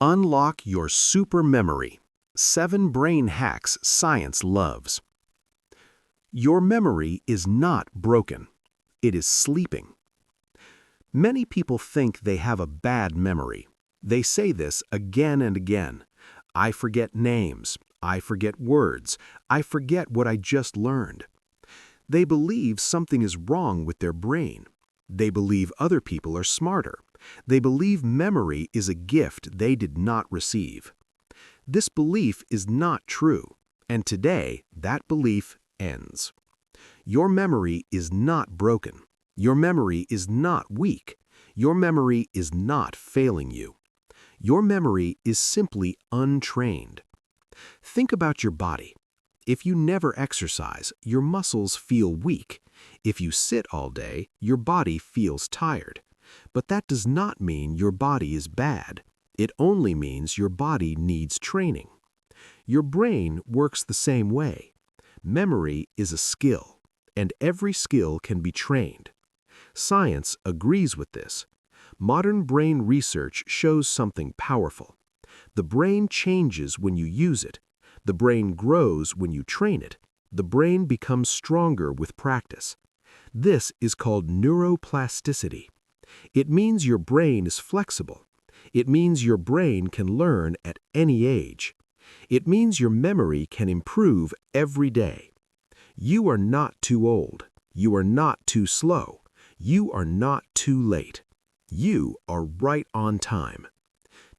Unlock your super memory. 7 brain hacks science loves. Your memory is not broken. It is sleeping. Many people think they have a bad memory. They say this again and again. I forget names. I forget words. I forget what I just learned. They believe something is wrong with their brain. They believe other people are smarter. They believe memory is a gift they did not receive. This belief is not true, and today that belief ends. Your memory is not broken. Your memory is not weak. Your memory is not failing you. Your memory is simply untrained. Think about your body. If you never exercise, your muscles feel weak. If you sit all day, your body feels tired. But that does not mean your body is bad. It only means your body needs training. Your brain works the same way. Memory is a skill, and every skill can be trained. Science agrees with this. Modern brain research shows something powerful. The brain changes when you use it. The brain grows when you train it. The brain becomes stronger with practice. This is called neuroplasticity. It means your brain is flexible. It means your brain can learn at any age. It means your memory can improve every day. You are not too old. You are not too slow. You are not too late. You are right on time.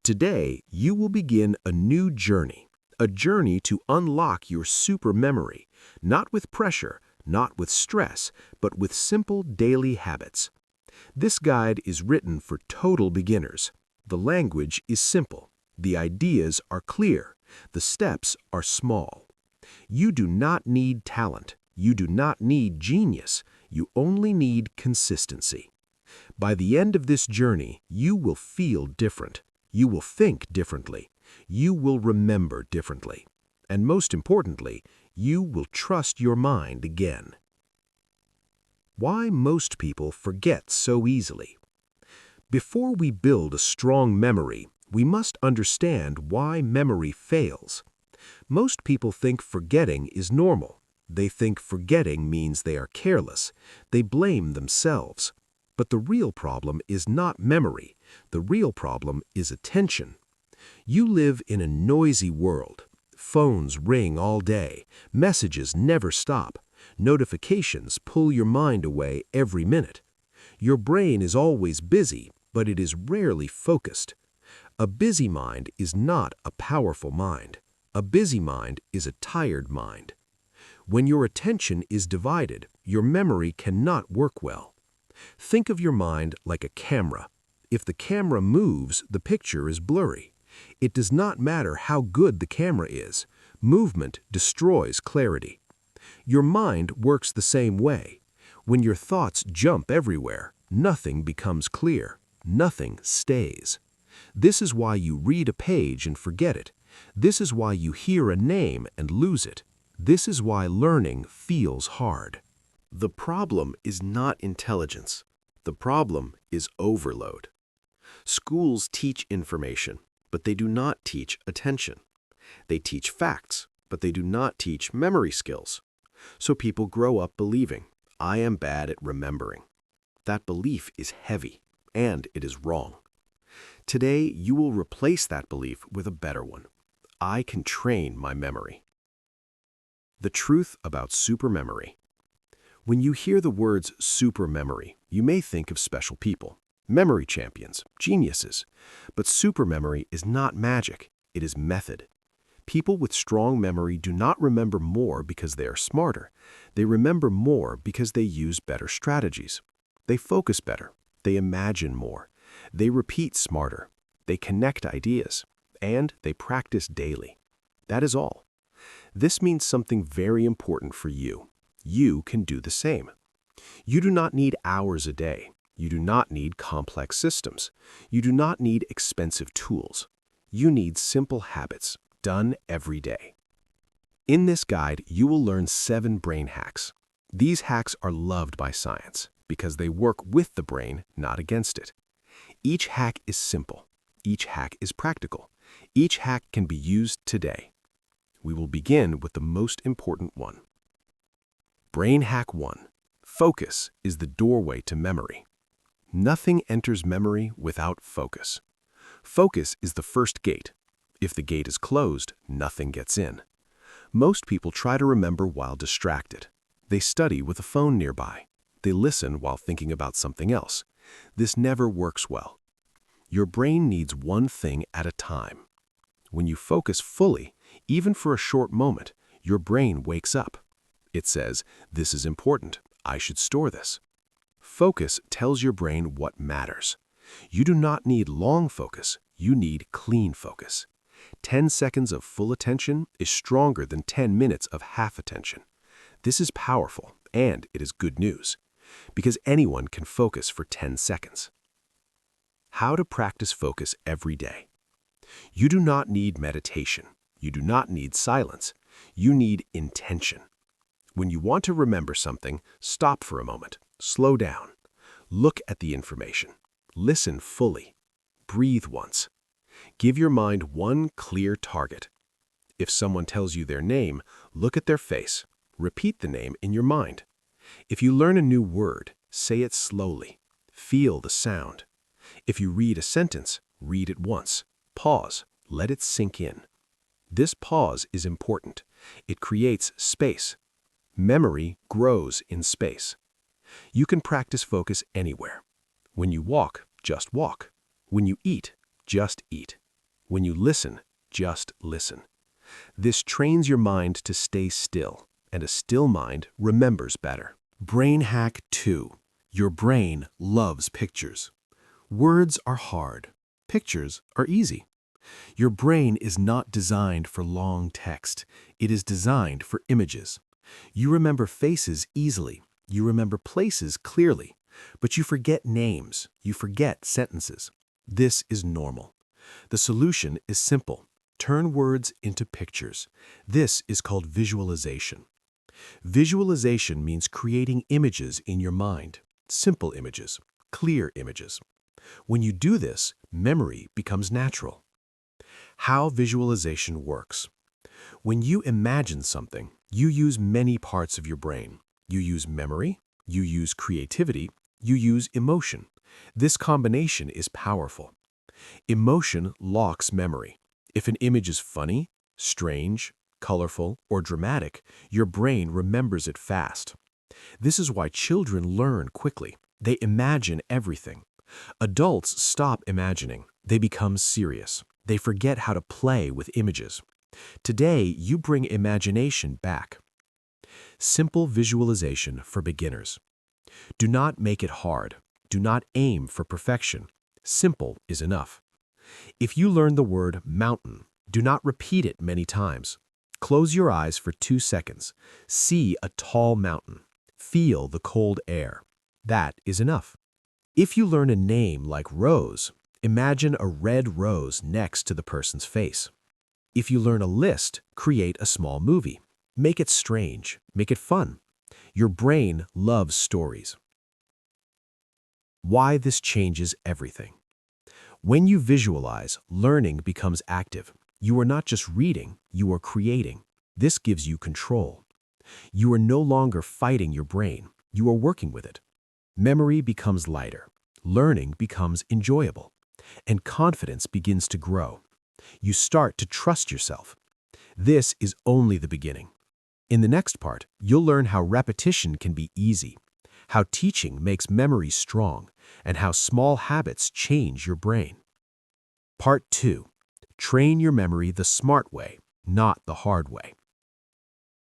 Today, you will begin a new journey, a journey to unlock your super memory, not with pressure, not with stress, but with simple daily habits. This guide is written for total beginners. The language is simple. The ideas are clear. The steps are small. You do not need talent. You do not need genius. You only need consistency. By the end of this journey, you will feel different. You will think differently. You will remember differently. And most importantly, you will trust your mind again. Why most people forget so easily? Before we build a strong memory, we must understand why memory fails. Most people think forgetting is normal. They think forgetting means they are careless. They blame themselves. But the real problem is not memory. The real problem is attention. You live in a noisy world. Phones ring all day. Messages never stop. Notifications pull your mind away every minute. Your brain is always busy, but it is rarely focused. A busy mind is not a powerful mind. A busy mind is a tired mind. When your attention is divided, your memory cannot work well. Think of your mind like a camera. If the camera moves, the picture is blurry. It does not matter how good the camera is. Movement destroys clarity. Your mind works the same way. When your thoughts jump everywhere, nothing becomes clear. Nothing stays. This is why you read a page and forget it. This is why you hear a name and lose it. This is why learning feels hard. The problem is not intelligence. The problem is overload. Schools teach information, but they do not teach attention. They teach facts, but they do not teach memory skills. So people grow up believing, I am bad at remembering. That belief is heavy, and it is wrong. Today, you will replace that belief with a better one. I can train my memory. The truth about supermemory. When you hear the words supermemory, you may think of special people, memory champions, geniuses. But supermemory is not magic, it is method. People with strong memory do not remember more because they are smarter. They remember more because they use better strategies. They focus better. They imagine more. They repeat smarter. They connect ideas. And they practice daily. That is all. This means something very important for you. You can do the same. You do not need hours a day. You do not need complex systems. You do not need expensive tools. You need simple habits, done every day. In this guide, you will learn 7 brain hacks. These hacks are loved by science because they work with the brain, not against it. Each hack is simple. Each hack is practical. Each hack can be used today. We will begin with the most important one. Brain Hack 1. Focus is the doorway to memory. Nothing enters memory without focus. Focus is the first gate. If the gate is closed, nothing gets in. Most people try to remember while distracted. They study with a phone nearby. They listen while thinking about something else. This never works well. Your brain needs one thing at a time. When you focus fully, even for a short moment, your brain wakes up. It says, "This is important. I should store this." Focus tells your brain what matters. You do not need long focus. You need clean focus. 10 seconds of full attention is stronger than 10 minutes of half attention. This is powerful, and it is good news, because anyone can focus for 10 seconds. How to practice focus every day. You do not need meditation. You do not need silence. You need intention. When you want to remember something, stop for a moment. Slow down. Look at the information. Listen fully. Breathe once. Give your mind one clear target. If someone tells you their name, look at their face. Repeat the name in your mind. If you learn a new word, say it slowly. Feel the sound. If you read a sentence, read it once. Pause. Let it sink in. This pause is important. It creates space. Memory grows in space. You can practice focus anywhere. When you walk, just walk. When you eat, just eat. When you listen, just listen. This trains your mind to stay still, and a still mind remembers better. Brain Hack 2. Your brain loves pictures. Words are hard. Pictures are easy. Your brain is not designed for long text. It is designed for images. You remember faces easily. You remember places clearly. But you forget names. You forget sentences. This is normal. The solution is simple. Turn words into pictures. This is called visualization. Visualization means creating images in your mind. Simple images, clear images. When you do this, memory becomes natural. How visualization works. When you imagine something, you use many parts of your brain. You use memory, you use creativity, you use emotion. This combination is powerful. Emotion locks memory. If an image is funny, strange, colorful, or dramatic, your brain remembers it fast. This is why children learn quickly. They imagine everything. Adults stop imagining. They become serious. They forget how to play with images. Today, you bring imagination back. Simple visualization for beginners. Do not make it hard. Do not aim for perfection. Simple is enough. If you learn the word mountain, do not repeat it many times. Close your eyes for 2 seconds. See a tall mountain. Feel the cold air. That is enough. If you learn a name like Rose, imagine a red rose next to the person's face. If you learn a list, create a small movie. Make it strange. Make it fun. Your brain loves stories. Why this changes everything. When you visualize, learning becomes active. You are not just reading, you are creating. This gives you control. You are no longer fighting your brain. You are working with it. Memory becomes lighter. Learning becomes enjoyable. And confidence begins to grow. You start to trust yourself. This is only the beginning. In the next part, you'll learn how repetition can be easy, how teaching makes memory strong, and how small habits change your brain. Part 2. Train your memory the smart way, not the hard way.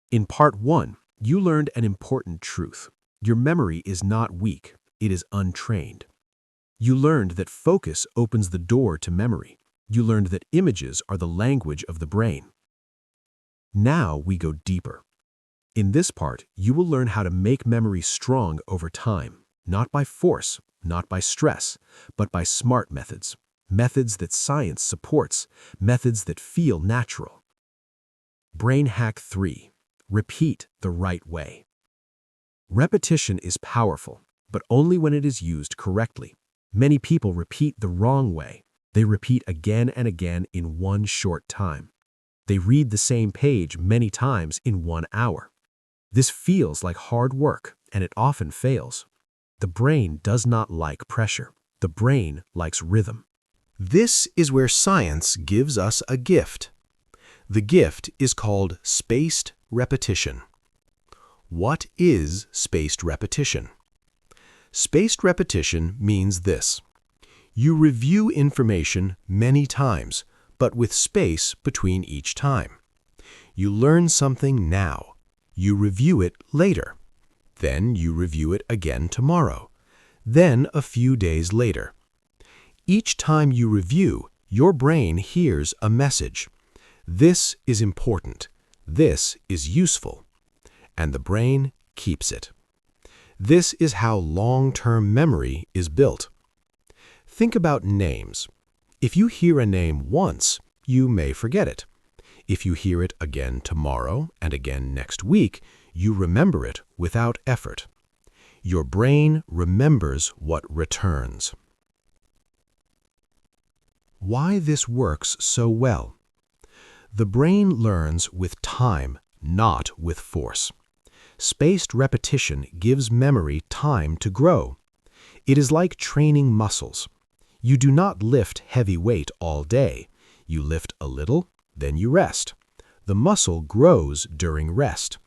In Part 1, you learned an important truth. Your memory is not weak, it is untrained. You learned that focus opens the door to memory. You learned that images are the language of the brain. Now we go deeper. In this part, you will learn how to make memory strong over time, not by force, not by stress, but by smart methods. Methods that science supports, methods that feel natural. Brain Hack 3. Repeat the right way. Repetition is powerful, but only when it is used correctly. Many people repeat the wrong way. They repeat again and again in one short time. They read the same page many times in 1 hour. This feels like hard work, and it often fails. The brain does not like pressure. The brain likes rhythm. This is where science gives us a gift. The gift is called spaced repetition. What is spaced repetition? Spaced repetition means this. You review information many times, but with space between each time. You learn something now. You review it later. Then you review it again tomorrow. Then a few days later. Each time you review, your brain hears a message. This is important. This is useful. And the brain keeps it. This is how long-term memory is built. Think about names. If you hear a name once, you may forget it. If you hear it again tomorrow and again next week, you remember it without effort. Your brain remembers what returns. Why this works so well? The brain learns with time, not with force. Spaced repetition gives memory time to grow. It is like training muscles. You do not lift heavy weight all day. You lift a little, then you rest. The muscle grows during rest.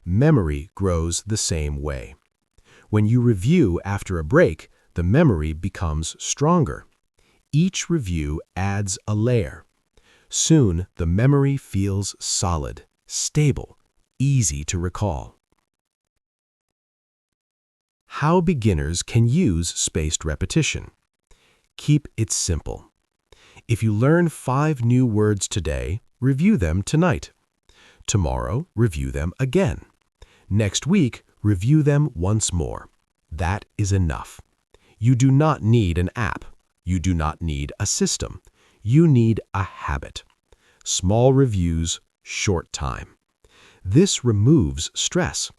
Memory grows the same way. When you review after a break, the memory becomes stronger. Each review adds a layer. Soon, the memory feels solid, stable, easy to recall. How beginners can use spaced repetition. Keep it simple. If you learn 5 new words today, review them tonight. Tomorrow, review them again. Next week, review them once more. That is enough. You do not need an app. You do not need a system. You need a habit. Small reviews, short time. This removes stress.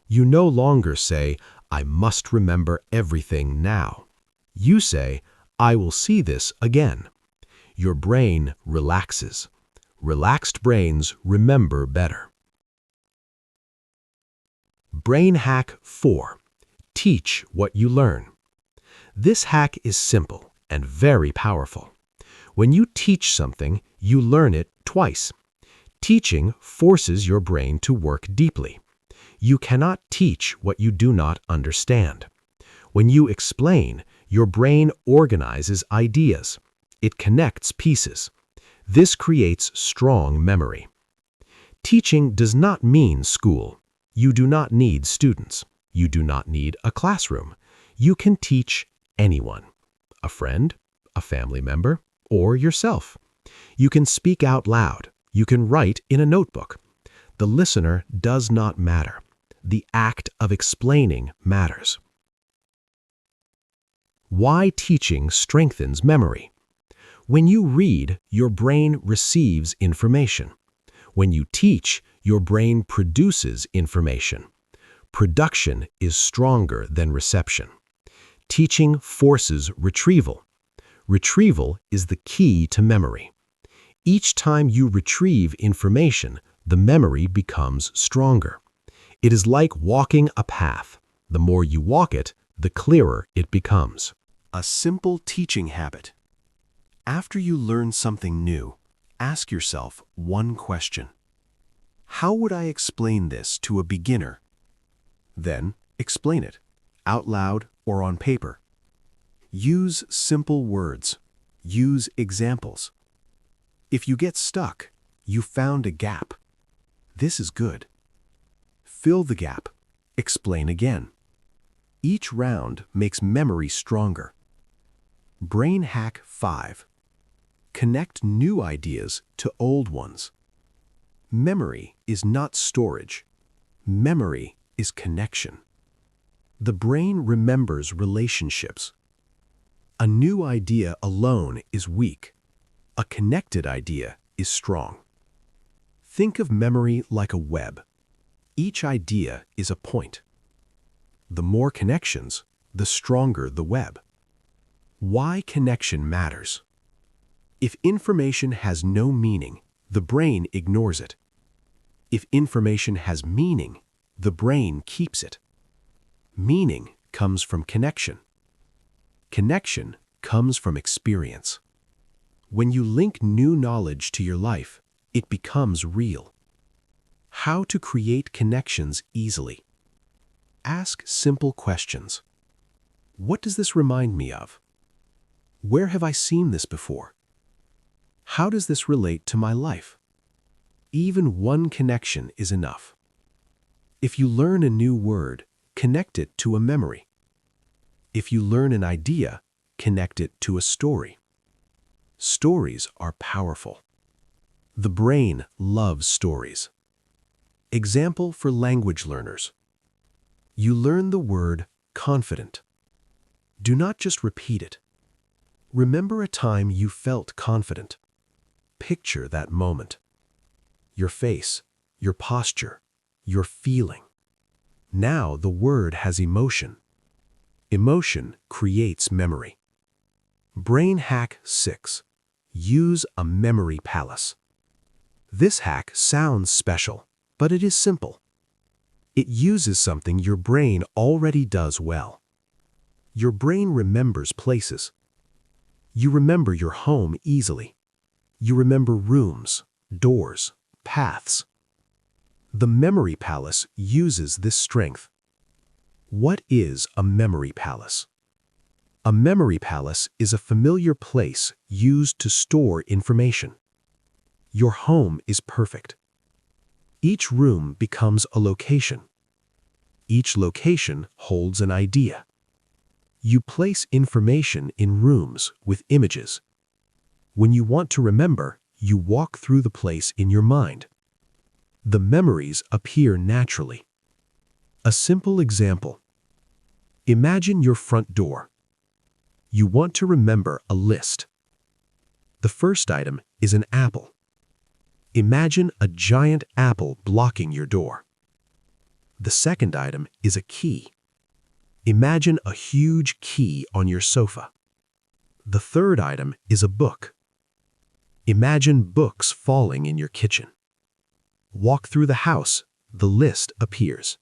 You no longer say, I must remember everything now. You say, I will see this again. Your brain relaxes. Relaxed brains remember better. Brain Hack 4. Teach what you learn. This hack is simple and very powerful. When you teach something, you learn it twice. Teaching forces your brain to work deeply. You cannot teach what you do not understand. When you explain, your brain organizes ideas. It connects pieces. This creates strong memory. Teaching does not mean school. You do not need students. You do not need a classroom. You can teach anyone. A friend, a family member, or yourself. You can speak out loud. You can write in a notebook. The listener does not matter. The act of explaining matters. Why teaching strengthens memory. When you read, your brain receives information. When you teach, your brain produces information. Production is stronger than reception. Teaching forces retrieval. Retrieval is the key to memory. Each time you retrieve information, the memory becomes stronger. It is like walking a path. The more you walk it, the clearer it becomes. A simple teaching habit. After you learn something new, ask yourself one question. How would I explain this to a beginner? Then explain it, out loud or on paper. Use simple words. Use examples. If you get stuck, you found a gap. This is good. Fill the gap. Explain again. Each round makes memory stronger. Brain Hack 5. Connect new ideas to old ones. Memory is not storage. Memory is connection. The brain remembers relationships. A new idea alone is weak. A connected idea is strong. Think of memory like a web. Each idea is a point. The more connections, the stronger the web. Why connection matters. If information has no meaning, the brain ignores it. If information has meaning, the brain keeps it. Meaning comes from connection. Connection comes from experience. When you link new knowledge to your life, it becomes real. How to create connections easily. Ask simple questions. What does this remind me of? Where have I seen this before? How does this relate to my life? Even one connection is enough. If you learn a new word, connect it to a memory. If you learn an idea, connect it to a story. Stories are powerful. The brain loves stories. Example for language learners. You learn the word confident. Do not just repeat it. Remember a time you felt confident. Picture that moment. Your face, your posture, your feeling. Now the word has emotion. Emotion creates memory. Brain hack 6. Use a memory palace. This hack sounds special, but it is simple. It uses something your brain already does well. Your brain remembers places. You remember your home easily. You remember rooms, doors, paths. The memory palace uses this strength. What is a memory palace? A memory palace is a familiar place used to store information. Your home is perfect. Each room becomes a location. Each location holds an idea. You place information in rooms with images. When you want to remember, you walk through the place in your mind. The memories appear naturally. A simple example. Imagine your front door. You want to remember a list. The first item is an apple. Imagine a giant apple blocking your door. The second item is a key. Imagine a huge key on your sofa. The third item is a book. Imagine books falling in your kitchen. Walk through the house, the list appears.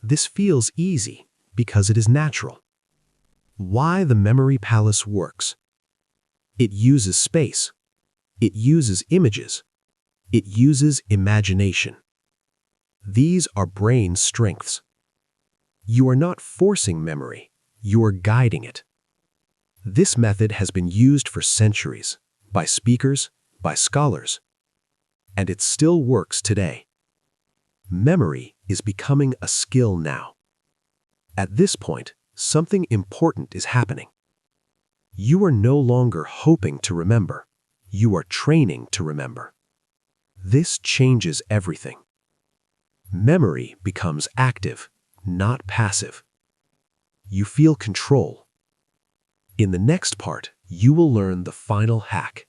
This feels easy because it is natural. Why the memory palace works? It uses space. It uses images. It uses imagination. These are brain strengths. You are not forcing memory, you are guiding it. This method has been used for centuries, by speakers, by scholars, and it still works today. Memory is becoming a skill now. At this point, something important is happening. You are no longer hoping to remember, you are training to remember. This changes everything. Memory becomes active, not passive. You feel control. In the next part, you will learn the final hack,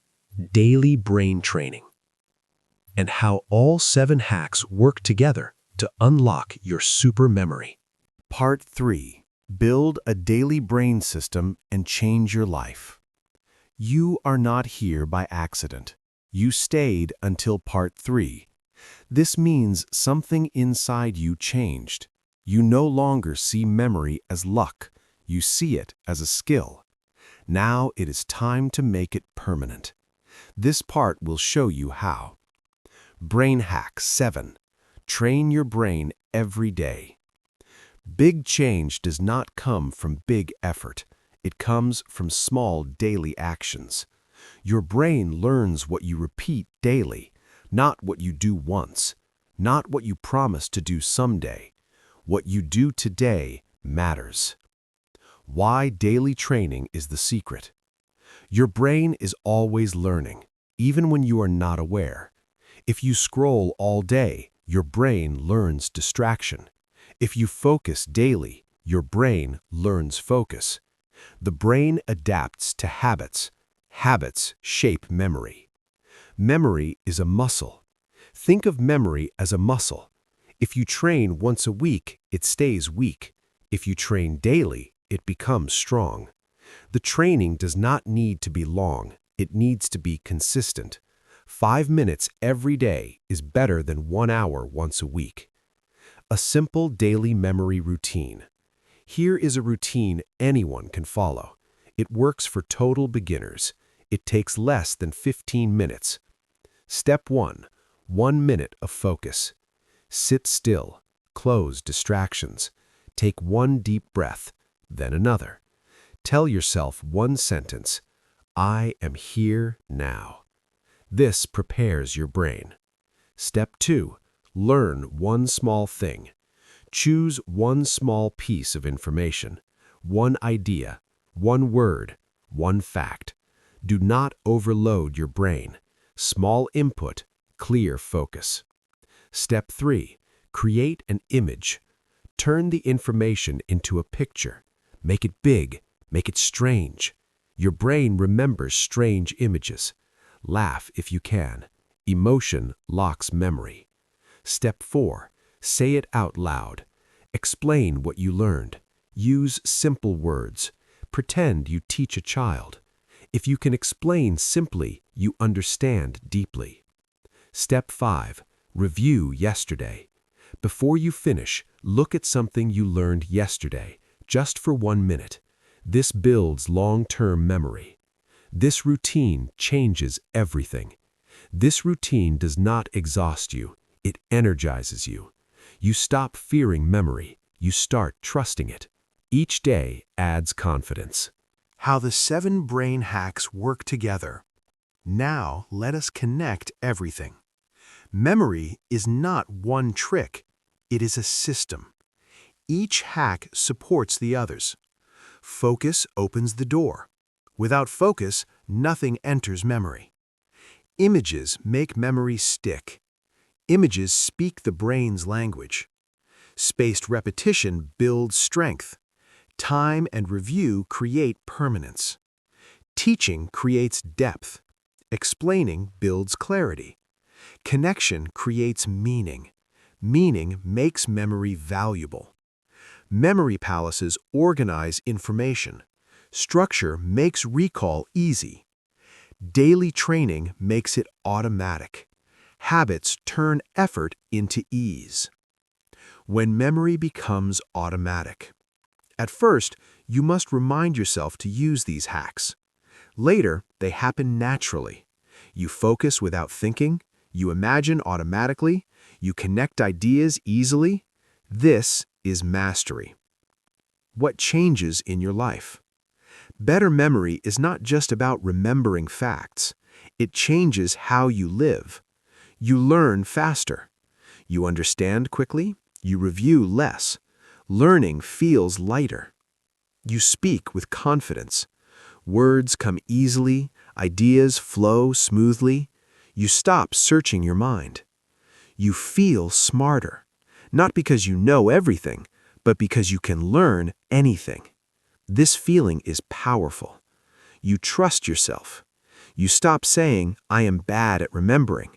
daily brain training, and how all 7 hacks work together to unlock your super memory. Part 3. Build a daily brain system and change your life. You are not here by accident. You stayed until Part 3. This means something inside you changed. You no longer see memory as luck. You see it as a skill. Now it is time to make it permanent. This part will show you how. Brain hack 7. Train your brain every day. Big change does not come from big effort. It comes from small daily actions. Your brain learns what you repeat daily, not what you do once, not what you promise to do someday. What you do today matters. Why daily training is the secret. Your brain is always learning, even when you are not aware. If you scroll all day, your brain learns distraction. If you focus daily, your brain learns focus. The brain adapts to habits. Habits shape memory. Memory is a muscle. Think of memory as a muscle. If you train once a week, it stays weak. If you train daily, it becomes strong. The training does not need to be long. It needs to be consistent. 5 minutes every day is better than 1 hour once a week. A simple daily memory routine. Here is a routine anyone can follow. It works for total beginners. It takes less than 15 minutes. Step 1. 1 minute of focus. Sit still. Close distractions. Take one deep breath, then another. Tell yourself one sentence. I am here now. This prepares your brain. Step 2. Learn one small thing. Choose one small piece of information, one idea, one word, one fact. Do not overload your brain. Small input, clear focus. Step 3. Create an image. Turn the information into a picture. Make it big, make it strange. Your brain remembers strange images. Laugh if you can. Emotion locks memory. Step 4. Say it out loud. Explain what you learned. Use simple words. Pretend you teach a child. If you can explain simply, you understand deeply. Step 5. Review yesterday. Before you finish, look at something you learned yesterday, just for 1 minute. This builds long-term memory. This routine changes everything. This routine does not exhaust you. It energizes you. You stop fearing memory. You start trusting it. Each day adds confidence. How the 7 brain hacks work together. Now let us connect everything. Memory is not one trick. It is a system. Each hack supports the others. Focus opens the door. Without focus, nothing enters memory. Images make memory stick. Images speak the brain's language. Spaced repetition builds strength. Time and review create permanence. Teaching creates depth. Explaining builds clarity. Connection creates meaning. Meaning makes memory valuable. Memory palaces organize information. Structure makes recall easy. Daily training makes it automatic. Habits turn effort into ease. When memory becomes automatic. At first, you must remind yourself to use these hacks. Later, they happen naturally. You focus without thinking. You imagine automatically. You connect ideas easily. This is mastery. What changes in your life? Better memory is not just about remembering facts. It changes how you live. You learn faster. You understand quickly. You review less. Learning feels lighter. You speak with confidence. Words come easily. Ideas flow smoothly. You stop searching your mind. You feel smarter. Not because you know everything, but because you can learn anything. This feeling is powerful. You trust yourself. You stop saying, I am bad at remembering.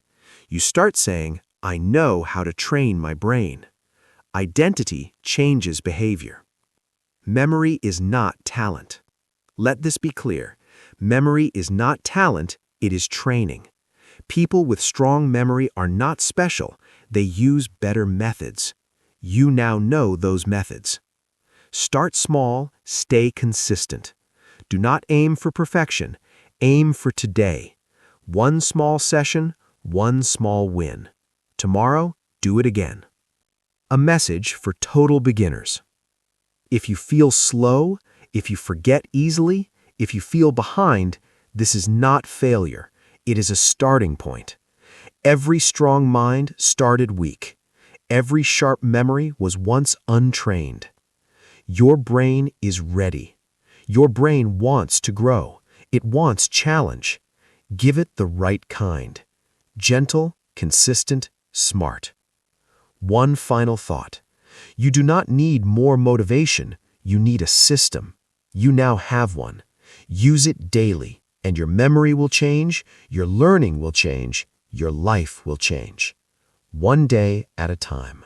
You start saying, I know how to train my brain. Identity changes behavior. Memory is not talent. Let this be clear. Memory is not talent, it is training. People with strong memory are not special. They use better methods. You now know those methods. Start small, stay consistent. Do not aim for perfection. Aim for today. One small session, one small win. Tomorrow, do it again. A message for total beginners. If you feel slow, if you forget easily, if you feel behind, this is not failure. It is a starting point. Every strong mind started weak. Every sharp memory was once untrained. Your brain is ready. Your brain wants to grow. It wants challenge. Give it the right kind. Gentle, consistent, smart. One final thought. You do not need more motivation. You need a system. You now have one. Use it daily, and your memory will change, your learning will change, your life will change. One day at a time.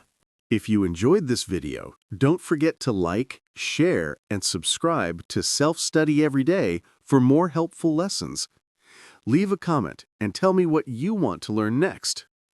If you enjoyed this video, don't forget to like, share, and subscribe to Self-Study Every Day for more helpful lessons. Leave a comment and tell me what you want to learn next.